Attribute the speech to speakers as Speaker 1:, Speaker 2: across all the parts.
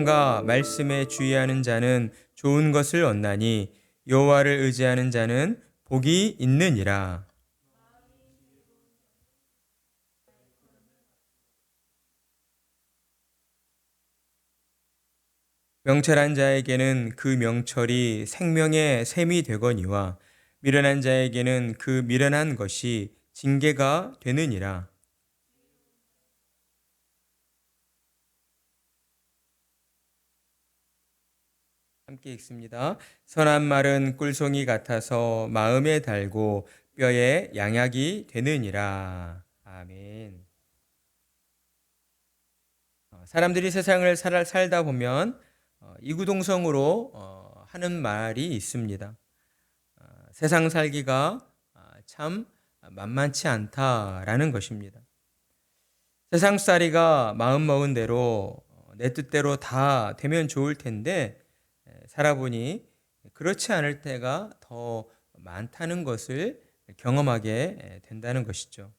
Speaker 1: 사랑과 말씀에 주의하는 자는 좋은 것을 얻나니 여호와를 의지하는 자는 복이 있느니라. 명철한 자에게는 그 명철이 생명의 샘이 되거니와 미련한 자에게는 그 미련한 것이 징계가 되느니라. 함께 읽습니다. 선한 말은 꿀송이 같아서 마음에 달고 뼈에 양약이 되느니라. 아멘. 사람들이 세상을 살다 보면 이구동성으로 하는 말이 있습니다. 세상 살기가 참 만만치 않다라는 것입니다. 세상살이가 마음먹은 대로 내 뜻대로 다 되면 좋을 텐데 살아보니 그렇지 않을 때가 더 많다는 것을 경험하게 된다는 것이죠.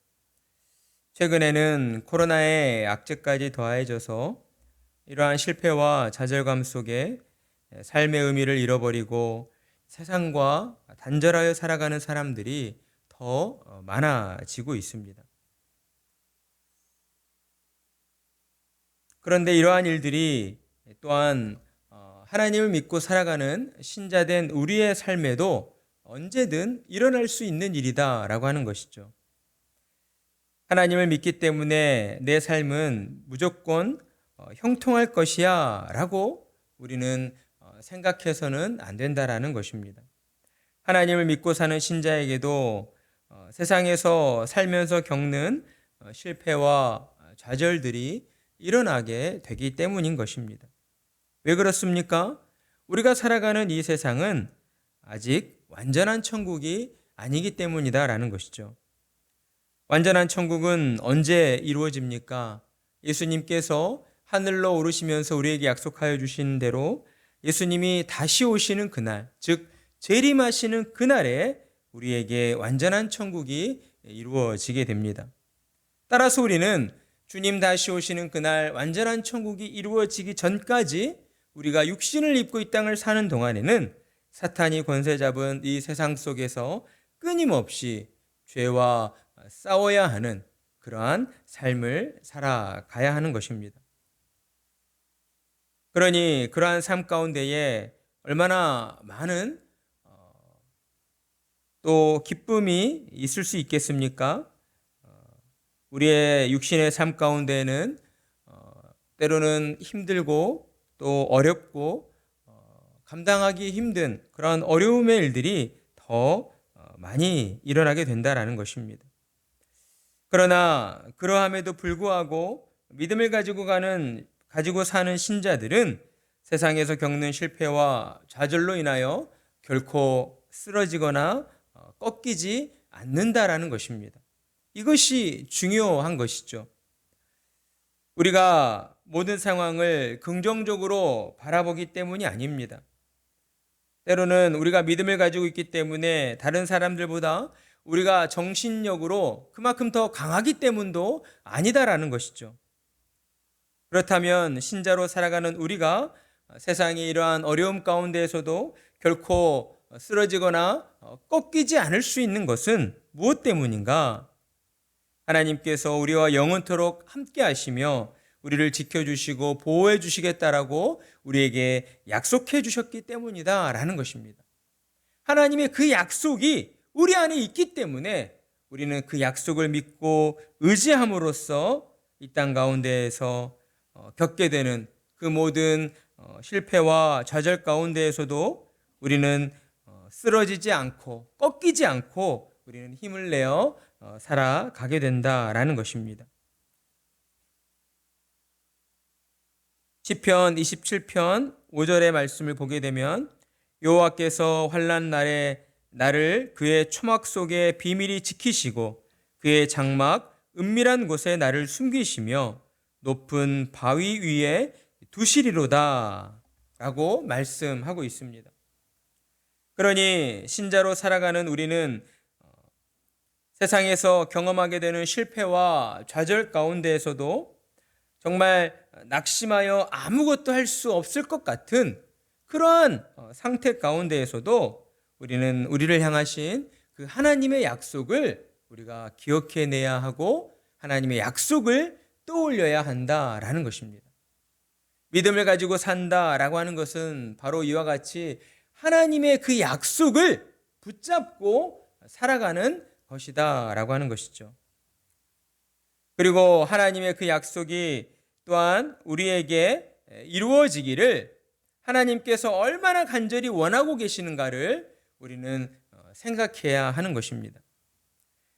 Speaker 1: 최근에는 코로나의 악재까지 더해져서 이러한 실패와 좌절감 속에 삶의 의미를 잃어버리고 세상과 단절하여 살아가는 사람들이 더 많아지고 있습니다. 그런데 이러한 일들이 또한 하나님을 믿고 살아가는 신자된 우리의 삶에도 언제든 일어날 수 있는 일이다라고 하는 것이죠. 하나님을 믿기 때문에 내 삶은 무조건 형통할 것이야 라고 우리는 생각해서는 안 된다라는 것입니다. 하나님을 믿고 사는 신자에게도 세상에서 살면서 겪는 실패와 좌절들이 일어나게 되기 때문인 것입니다. 왜 그렇습니까? 우리가 살아가는 이 세상은 아직 완전한 천국이 아니기 때문이다라는 것이죠. 완전한 천국은 언제 이루어집니까? 예수님께서 하늘로 오르시면서 우리에게 약속하여 주신 대로 예수님이 다시 오시는 그날, 즉 재림하시는 그날에 우리에게 완전한 천국이 이루어지게 됩니다. 따라서 우리는 주님 다시 오시는 그날 완전한 천국이 이루어지기 전까지 우리가 육신을 입고 이 땅을 사는 동안에는 사탄이 권세 잡은 이 세상 속에서 끊임없이 죄와 싸워야 하는 그러한 삶을 살아가야 하는 것입니다. 그러니 그러한 삶 가운데에 얼마나 많은 또 기쁨이 있을 수 있겠습니까? 우리의 육신의 삶 가운데에는 때로는 힘들고 또 어렵고 감당하기 힘든 그런 어려움의 일들이 더 많이 일어나게 된다라는 것입니다. 그러나 그러함에도 불구하고 믿음을 가지고 사는 신자들은 세상에서 겪는 실패와 좌절로 인하여 결코 쓰러지거나 꺾이지 않는다라는 것입니다. 이것이 중요한 것이죠. 우리가 모든 상황을 긍정적으로 바라보기 때문이 아닙니다. 때로는 우리가 믿음을 가지고 있기 때문에 다른 사람들보다 우리가 정신력으로 그만큼 더 강하기 때문도 아니다라는 것이죠. 그렇다면 신자로 살아가는 우리가 세상의 이러한 어려움 가운데에서도 결코 쓰러지거나 꺾이지 않을 수 있는 것은 무엇 때문인가? 하나님께서 우리와 영원토록 함께 하시며 우리를 지켜주시고 보호해 주시겠다라고 우리에게 약속해 주셨기 때문이다라는 것입니다. 하나님의 그 약속이 우리 안에 있기 때문에 우리는 그 약속을 믿고 의지함으로써 이 땅 가운데에서 겪게 되는 그 모든 실패와 좌절 가운데에서도 우리는 쓰러지지 않고 꺾이지 않고 우리는 힘을 내어 살아가게 된다라는 것입니다. 시편 27편 5절의 말씀을 보게 되면 여호와께서 환난 날에 나를 그의 초막 속에 비밀히 지키시고 그의 장막 은밀한 곳에 나를 숨기시며 높은 바위 위에 두시리로다 라고 말씀하고 있습니다. 그러니 신자로 살아가는 우리는 세상에서 경험하게 되는 실패와 좌절 가운데에서도 정말 낙심하여 아무것도 할 수 없을 것 같은 그러한 상태 가운데에서도 우리는 우리를 향하신 그 하나님의 약속을 우리가 기억해내야 하고 하나님의 약속을 떠올려야 한다라는 것입니다. 믿음을 가지고 산다라고 하는 것은 바로 이와 같이 하나님의 그 약속을 붙잡고 살아가는 것이다라고 하는 것이죠. 그리고 하나님의 그 약속이 또한 우리에게 이루어지기를 하나님께서 얼마나 간절히 원하고 계시는가를 우리는 생각해야 하는 것입니다.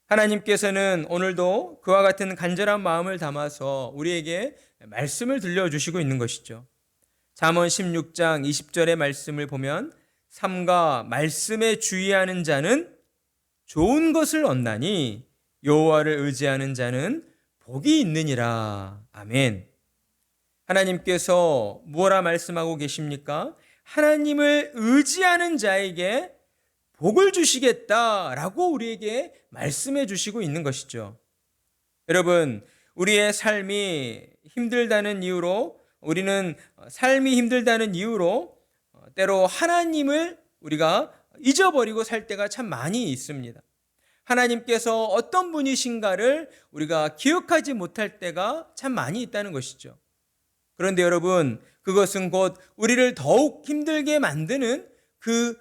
Speaker 1: 하나님께서는 오늘도 그와 같은 간절한 마음을 담아서 우리에게 말씀을 들려주시고 있는 것이죠. 잠언 16장 20절의 말씀을 보면 삼가 말씀에 주의하는 자는 좋은 것을 얻나니 여호와를 의지하는 자는 복이 있느니라. 아멘. 하나님께서 무엇라 말씀하고 계십니까? 하나님을 의지하는 자에게 복을 주시겠다라고 우리에게 말씀해 주시고 있는 것이죠. 여러분, 우리의 삶이 힘들다는 이유로 우리는 삶이 힘들다는 이유로 때로 하나님을 우리가 잊어버리고 살 때가 참 많이 있습니다. 하나님께서 어떤 분이신가를 우리가 기억하지 못할 때가 참 많이 있다는 것이죠. 그런데 여러분, 그것은 곧 우리를 더욱 힘들게 만드는 그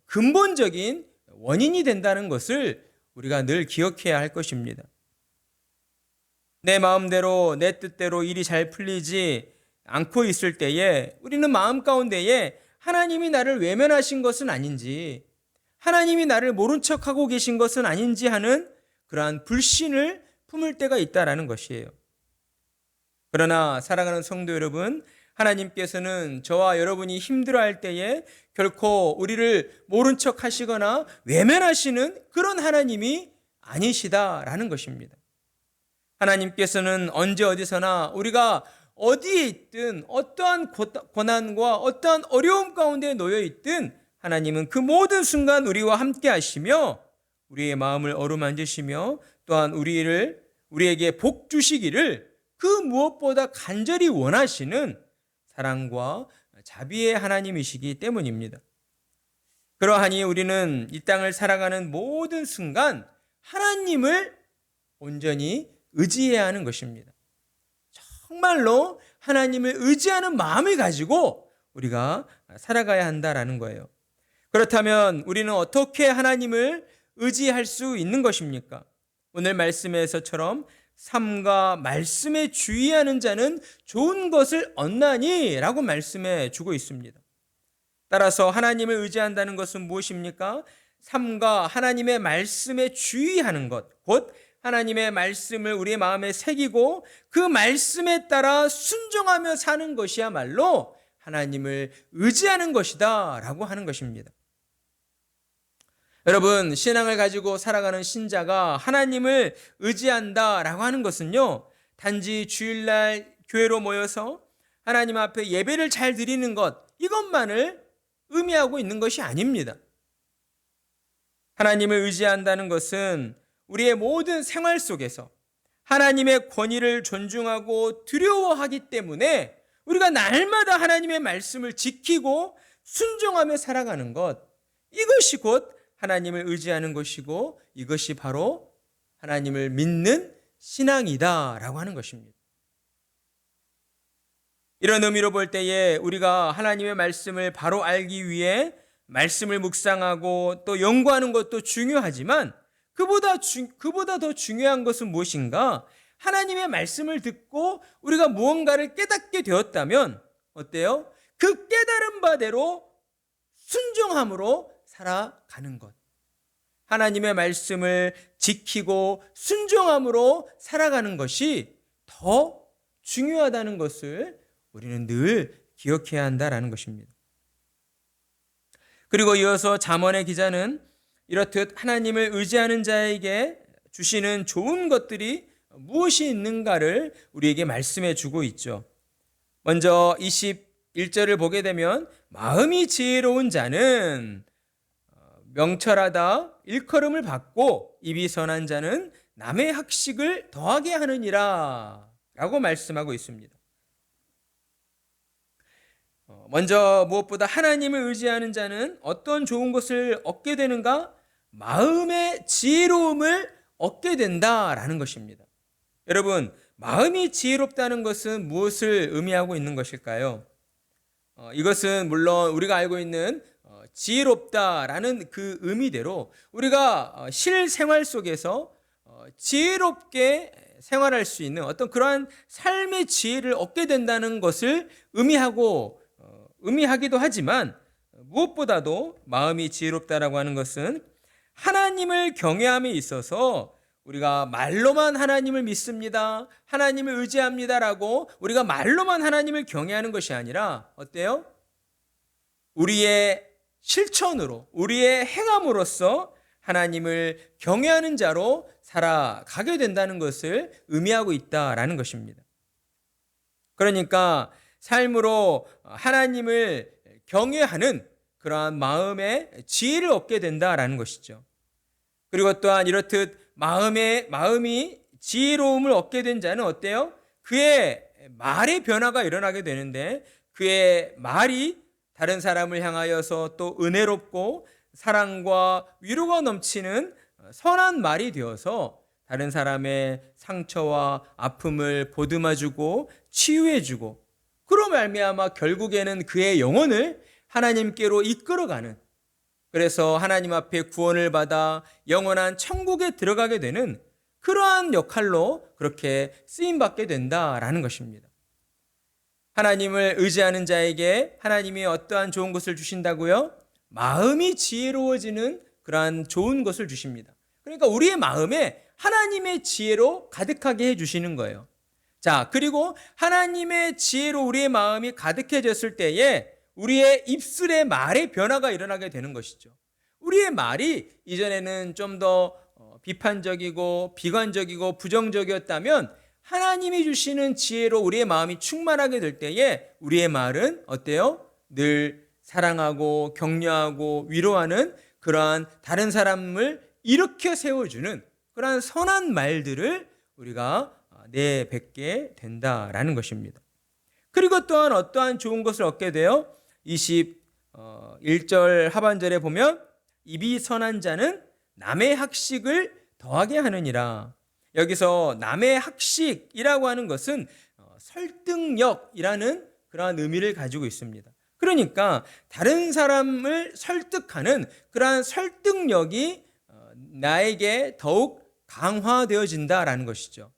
Speaker 1: 근본적인 원인이 된다는 것을 우리가 늘 기억해야 할 것입니다. 내 마음대로 내 뜻대로 일이 잘 풀리지 않고 있을 때에 우리는 마음 가운데에 하나님이 나를 외면하신 것은 아닌지, 하나님이 나를 모른 척하고 계신 것은 아닌지 하는 그러한 불신을 품을 때가 있다라는 것이에요. 그러나 사랑하는 성도 여러분, 하나님께서는 저와 여러분이 힘들어할 때에 결코 우리를 모른 척 하시거나 외면하시는 그런 하나님이 아니시다라는 것입니다. 하나님께서는 언제 어디서나 우리가 어디에 있든 어떠한 고난과 어떠한 어려움 가운데 놓여 있든 하나님은 그 모든 순간 우리와 함께 하시며 우리의 마음을 어루만지시며 또한 우리에게 복 주시기를 그 무엇보다 간절히 원하시는 사랑과 자비의 하나님이시기 때문입니다. 그러하니 우리는 이 땅을 살아가는 모든 순간 하나님을 온전히 의지해야 하는 것입니다. 정말로 하나님을 의지하는 마음을 가지고 우리가 살아가야 한다라는 거예요. 그렇다면 우리는 어떻게 하나님을 의지할 수 있는 것입니까? 오늘 말씀에서처럼 삼가 말씀에 주의하는 자는 좋은 것을 얻나니 라고 말씀해 주고 있습니다. 따라서 하나님을 의지한다는 것은 무엇입니까? 삼가 하나님의 말씀에 주의하는 것, 곧 하나님의 말씀을 우리의 마음에 새기고 그 말씀에 따라 순종하며 사는 것이야말로 하나님을 의지하는 것이다 라고 하는 것입니다. 여러분, 신앙을 가지고 살아가는 신자가 하나님을 의지한다라고 하는 것은요, 단지 주일날 교회로 모여서 하나님 앞에 예배를 잘 드리는 것, 이것만을 의미하고 있는 것이 아닙니다. 하나님을 의지한다는 것은 우리의 모든 생활 속에서 하나님의 권위를 존중하고 두려워하기 때문에 우리가 날마다 하나님의 말씀을 지키고 순종하며 살아가는 것, 이것이 곧 하나님을 의지하는 것이고 이것이 바로 하나님을 믿는 신앙이다라고 하는 것입니다. 이런 의미로 볼 때에 우리가 하나님의 말씀을 바로 알기 위해 말씀을 묵상하고 또 연구하는 것도 중요하지만 그보다 더 중요한 것은 무엇인가? 하나님의 말씀을 듣고 우리가 무언가를 깨닫게 되었다면 어때요? 그 깨달은 바대로 순종함으로 살아가는 것. 하나님의 말씀을 지키고 순종함으로 살아가는 것이 더 중요하다는 것을 우리는 늘 기억해야 한다라는 것입니다. 그리고 이어서 잠언의 기자는 이렇듯 하나님을 의지하는 자에게 주시는 좋은 것들이 무엇이 있는가를 우리에게 말씀해 주고 있죠. 먼저 21절을 보게 되면 마음이 지혜로운 자는 명철하다 일컬음을 받고 입이 선한 자는 남의 학식을 더하게 하느니라 라고 말씀하고 있습니다. 먼저 무엇보다 하나님을 의지하는 자는 어떤 좋은 것을 얻게 되는가? 마음의 지혜로움을 얻게 된다라는 것입니다. 여러분, 마음이 지혜롭다는 것은 무엇을 의미하고 있는 것일까요? 이것은 물론 우리가 알고 있는 지혜롭다라는 그 의미대로 우리가 실생활 속에서 지혜롭게 생활할 수 있는 어떤 그러한 삶의 지혜를 얻게 된다는 것을 의미하기도 하지만, 무엇보다도 마음이 지혜롭다라고 하는 것은 하나님을 경외함에 있어서 우리가 말로만 하나님을 믿습니다, 하나님을 의지합니다라고 우리가 말로만 하나님을 경외하는 것이 아니라 어때요? 우리의 실천으로, 우리의 행함으로써 하나님을 경외하는 자로 살아가게 된다는 것을 의미하고 있다라는 것입니다. 그러니까 삶으로 하나님을 경외하는 그러한 마음의 지혜를 얻게 된다라는 것이죠. 그리고 또한 이렇듯 마음이 지혜로움을 얻게 된 자는 어때요? 그의 말의 변화가 일어나게 되는데, 그의 말이 다른 사람을 향하여서 또 은혜롭고 사랑과 위로가 넘치는 선한 말이 되어서 다른 사람의 상처와 아픔을 보듬어주고 치유해주고, 그로 말미암아 결국에는 그의 영혼을 하나님께로 이끌어가는, 그래서 하나님 앞에 구원을 받아 영원한 천국에 들어가게 되는 그러한 역할로 그렇게 쓰임받게 된다라는 것입니다. 하나님을 의지하는 자에게 하나님이 어떠한 좋은 것을 주신다고요? 마음이 지혜로워지는 그러한 좋은 것을 주십니다. 그러니까 우리의 마음에 하나님의 지혜로 가득하게 해주시는 거예요. 자, 그리고 하나님의 지혜로 우리의 마음이 가득해졌을 때에 우리의 입술의 말의 변화가 일어나게 되는 것이죠. 우리의 말이 이전에는 좀 더 비판적이고 비관적이고 부정적이었다면, 하나님이 주시는 지혜로 우리의 마음이 충만하게 될 때에 우리의 말은 어때요? 늘 사랑하고 격려하고 위로하는 그러한 다른 사람을 일으켜 세워주는 그러한 선한 말들을 우리가 내뱉게 된다라는 것입니다. 그리고 또한 어떠한 좋은 것을 얻게 돼요? 21절 하반절에 보면 입이 선한 자는 남의 학식을 더하게 하느니라. 여기서 남의 학식이라고 하는 것은 설득력이라는 그러한 의미를 가지고 있습니다. 그러니까 다른 사람을 설득하는 그러한 설득력이 나에게 더욱 강화되어진다라는 것이죠.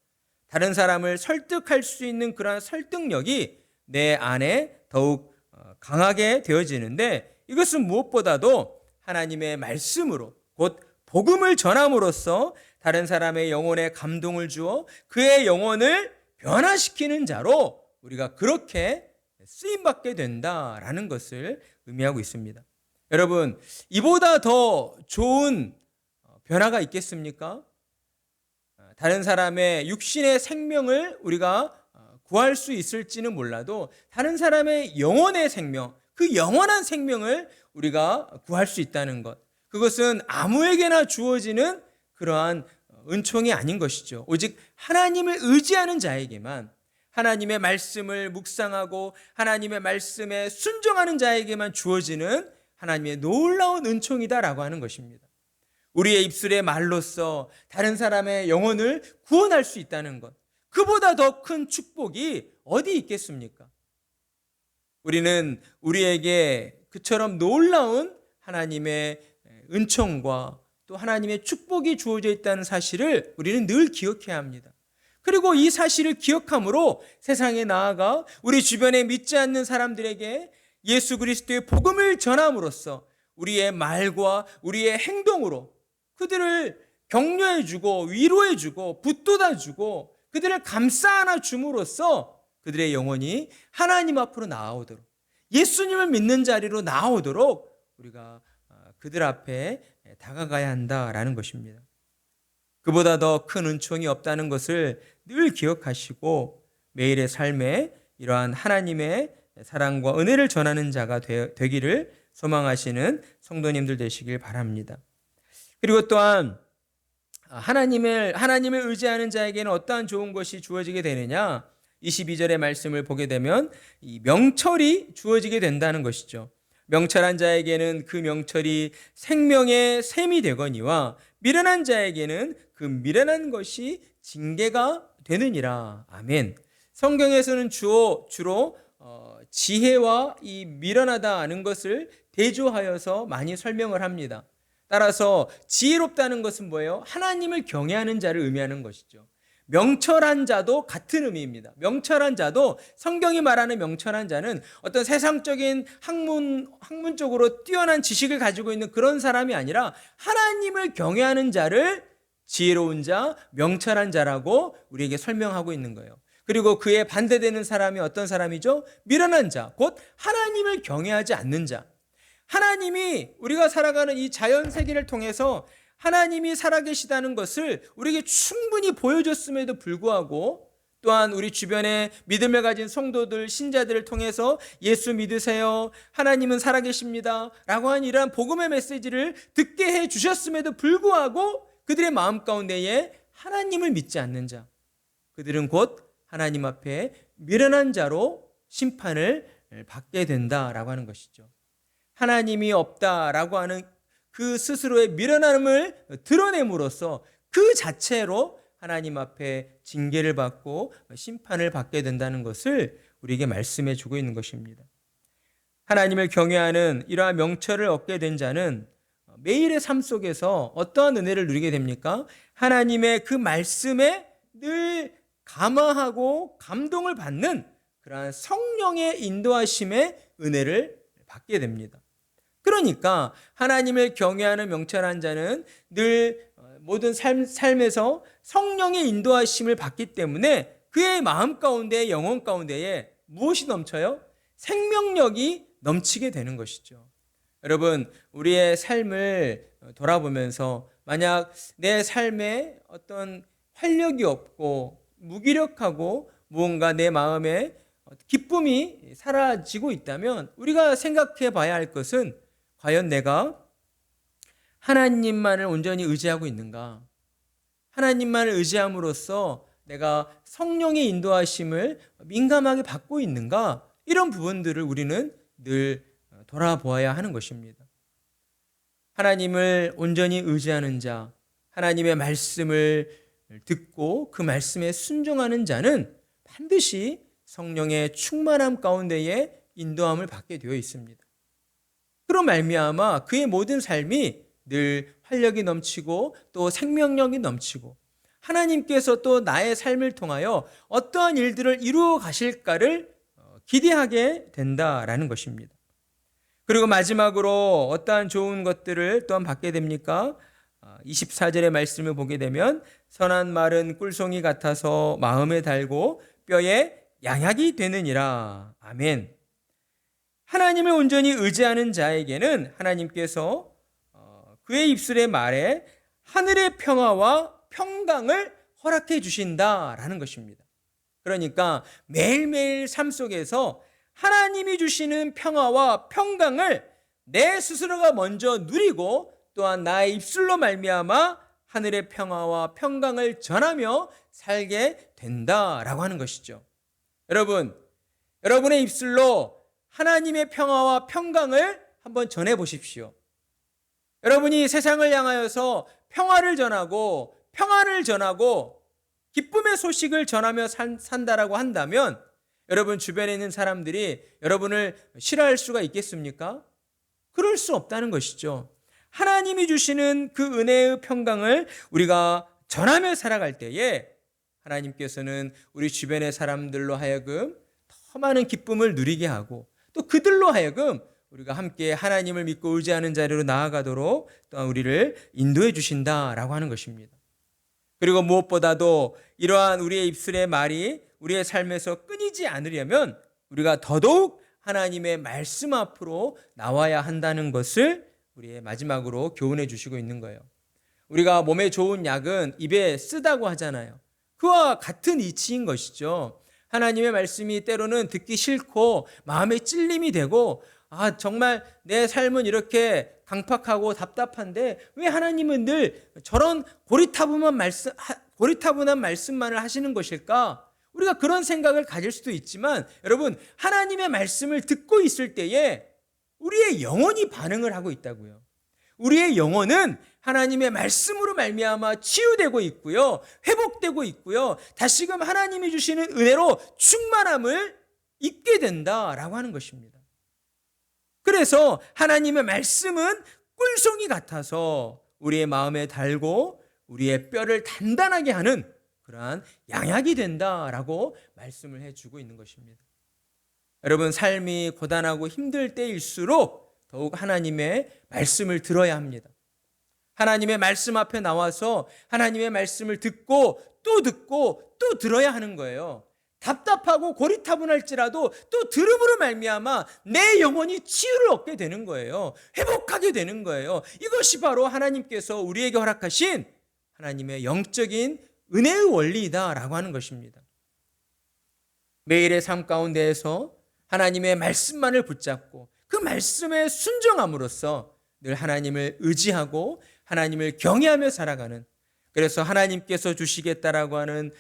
Speaker 1: 다른 사람을 설득할 수 있는 그러한 설득력이 내 안에 더욱 강하게 되어지는데, 이것은 무엇보다도 하나님의 말씀으로, 곧 복음을 전함으로써 다른 사람의 영혼에 감동을 주어 그의 영혼을 변화시키는 자로 우리가 그렇게 쓰임받게 된다라는 것을 의미하고 있습니다. 여러분, 이보다 더 좋은 변화가 있겠습니까? 다른 사람의 육신의 생명을 우리가 구할 수 있을지는 몰라도 다른 사람의 영혼의 생명, 그 영원한 생명을 우리가 구할 수 있다는 것, 그것은 아무에게나 주어지는 그러한 은총이 아닌 것이죠. 오직 하나님을 의지하는 자에게만, 하나님의 말씀을 묵상하고 하나님의 말씀에 순종하는 자에게만 주어지는 하나님의 놀라운 은총이다라고 하는 것입니다. 우리의 입술의 말로써 다른 사람의 영혼을 구원할 수 있다는 것, 그보다 더 큰 축복이 어디 있겠습니까? 우리는 우리에게 그처럼 놀라운 하나님의 은총과 또 하나님의 축복이 주어져 있다는 사실을 우리는 늘 기억해야 합니다. 그리고 이 사실을 기억함으로 세상에 나아가 우리 주변에 믿지 않는 사람들에게 예수 그리스도의 복음을 전함으로써 우리의 말과 우리의 행동으로 그들을 격려해주고 위로해주고 붙돋아주고 그들을 감싸 안아 줌으로써 그들의 영혼이 하나님 앞으로 나아오도록, 예수님을 믿는 자리로 나아오도록 우리가 그들 앞에 다가가야 한다라는 것입니다. 그보다 더 큰 은총이 없다는 것을 늘 기억하시고 매일의 삶에 이러한 하나님의 사랑과 은혜를 전하는 자가 되기를 소망하시는 성도님들 되시길 바랍니다. 그리고 또한 하나님을 의지하는 자에게는 어떠한 좋은 것이 주어지게 되느냐? 22절의 말씀을 보게 되면 이 명철이 주어지게 된다는 것이죠. 명철한 자에게는 그 명철이 생명의 샘이 되거니와 미련한 자에게는 그 미련한 것이 징계가 되느니라. 아멘. 성경에서는 주로 지혜와 이 미련하다는 것을 대조하여서 많이 설명을 합니다. 따라서 지혜롭다는 것은 뭐예요? 하나님을 경외하는 자를 의미하는 것이죠. 명철한 자도 같은 의미입니다. 명철한 자도, 성경이 말하는 명철한 자는 어떤 세상적인 학문적으로 뛰어난 지식을 가지고 있는 그런 사람이 아니라 하나님을 경외하는 자를 지혜로운 자, 명철한 자라고 우리에게 설명하고 있는 거예요. 그리고 그에 반대되는 사람이 어떤 사람이죠? 미련한 자, 곧 하나님을 경외하지 않는 자. 하나님이 우리가 살아가는 이 자연 세계를 통해서 하나님이 살아계시다는 것을 우리에게 충분히 보여줬음에도 불구하고, 또한 우리 주변에 믿음을 가진 성도들, 신자들을 통해서 예수 믿으세요, 하나님은 살아계십니다 라고 하는 이러한 복음의 메시지를 듣게 해 주셨음에도 불구하고 그들의 마음 가운데에 하나님을 믿지 않는 자, 그들은 곧 하나님 앞에 미련한 자로 심판을 받게 된다라고 하는 것이죠. 하나님이 없다라고 하는 그 스스로의 미련함을 드러냄으로써 그 자체로 하나님 앞에 징계를 받고 심판을 받게 된다는 것을 우리에게 말씀해 주고 있는 것입니다. 하나님을 경외하는 이러한 명철을 얻게 된 자는 매일의 삶 속에서 어떠한 은혜를 누리게 됩니까? 하나님의 그 말씀에 늘 감화하고 감동을 받는 그러한 성령의 인도하심의 은혜를 받게 됩니다. 그러니까 하나님을 경외하는 명철한 자는 늘 모든 삶에서 성령의 인도하심을 받기 때문에 그의 마음 가운데, 영혼 가운데에 무엇이 넘쳐요? 생명력이 넘치게 되는 것이죠. 여러분, 우리의 삶을 돌아보면서 만약 내 삶에 어떤 활력이 없고 무기력하고 무언가 내 마음에 기쁨이 사라지고 있다면 우리가 생각해 봐야 할 것은, 과연 내가 하나님만을 온전히 의지하고 있는가? 하나님만을 의지함으로써 내가 성령의 인도하심을 민감하게 받고 있는가? 이런 부분들을 우리는 늘 돌아보아야 하는 것입니다. 하나님을 온전히 의지하는 자, 하나님의 말씀을 듣고 그 말씀에 순종하는 자는 반드시 성령의 충만함 가운데에 인도함을 받게 되어 있습니다. 그로 말미암아 그의 모든 삶이 늘 활력이 넘치고 또 생명력이 넘치고 하나님께서 또 나의 삶을 통하여 어떠한 일들을 이루어 가실까를 기대하게 된다라는 것입니다. 그리고 마지막으로 어떠한 좋은 것들을 또한 받게 됩니까? 24절의 말씀을 보게 되면 선한 말은 꿀송이 같아서 마음에 달고 뼈에 양약이 되느니라. 아멘. 하나님을 온전히 의지하는 자에게는 하나님께서 그의 입술의 말에 하늘의 평화와 평강을 허락해 주신다라는 것입니다. 그러니까 매일매일 삶 속에서 하나님이 주시는 평화와 평강을 내 스스로가 먼저 누리고 또한 나의 입술로 말미암아 하늘의 평화와 평강을 전하며 살게 된다라고 하는 것이죠. 여러분, 여러분의 입술로 하나님의 평화와 평강을 한번 전해 보십시오. 여러분이 세상을 향하여서 평화를 전하고 평안을 전하고 기쁨의 소식을 전하며 산다라고 한다면 여러분 주변에 있는 사람들이 여러분을 싫어할 수가 있겠습니까? 그럴 수 없다는 것이죠. 하나님이 주시는 그 은혜의 평강을 우리가 전하며 살아갈 때에 하나님께서는 우리 주변의 사람들로 하여금 더 많은 기쁨을 누리게 하고 또 그들로 하여금 우리가 함께 하나님을 믿고 의지하는 자리로 나아가도록 또한 우리를 인도해 주신다라고 하는 것입니다. 그리고 무엇보다도 이러한 우리의 입술의 말이 우리의 삶에서 끊이지 않으려면 우리가 더더욱 하나님의 말씀 앞으로 나와야 한다는 것을 우리의 마지막으로 교훈해 주시고 있는 거예요. 우리가 몸에 좋은 약은 입에 쓰다고 하잖아요. 그와 같은 이치인 것이죠. 하나님의 말씀이 때로는 듣기 싫고 마음에 찔림이 되고 정말 내 삶은 이렇게 강팍하고 답답한데 왜 하나님은 늘 저런 고리타분한 말씀만을 하시는 것일까? 우리가 그런 생각을 가질 수도 있지만 여러분, 하나님의 말씀을 듣고 있을 때에 우리의 영혼이 반응을 하고 있다고요. 우리의 영혼은 하나님의 말씀으로 말미암아 치유되고 있고요, 회복되고 있고요, 다시금 하나님이 주시는 은혜로 충만함을 입게 된다라고 하는 것입니다. 그래서 하나님의 말씀은 꿀송이 같아서 우리의 마음에 달고 우리의 뼈를 단단하게 하는 그러한 양약이 된다라고 말씀을 해주고 있는 것입니다. 여러분, 삶이 고단하고 힘들 때일수록 더욱 하나님의 말씀을 들어야 합니다. 하나님의 말씀 앞에 나와서 하나님의 말씀을 듣고 또 들어야 하는 거예요. 답답하고 고리타분할지라도 또 들음으로 말미암아 내 영혼이 치유를 얻게 되는 거예요. 회복하게 되는 거예요. 이것이 바로 하나님께서 우리에게 허락하신 하나님의 영적인 은혜의 원리이다라고 하는 것입니다. 매일의 삶 가운데에서 하나님의 말씀만을 붙잡고 그 말씀에 순종함으로써 늘 하나님을 의지하고 하나님을 경외하며 살아가는, 그래서 하나님께서 주시겠다라고 하는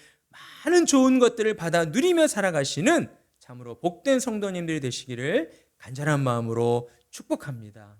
Speaker 1: 많은 좋은 것들을 받아 누리며 살아가시는 참으로 복된 성도님들이 되시기를 간절한 마음으로 축복합니다.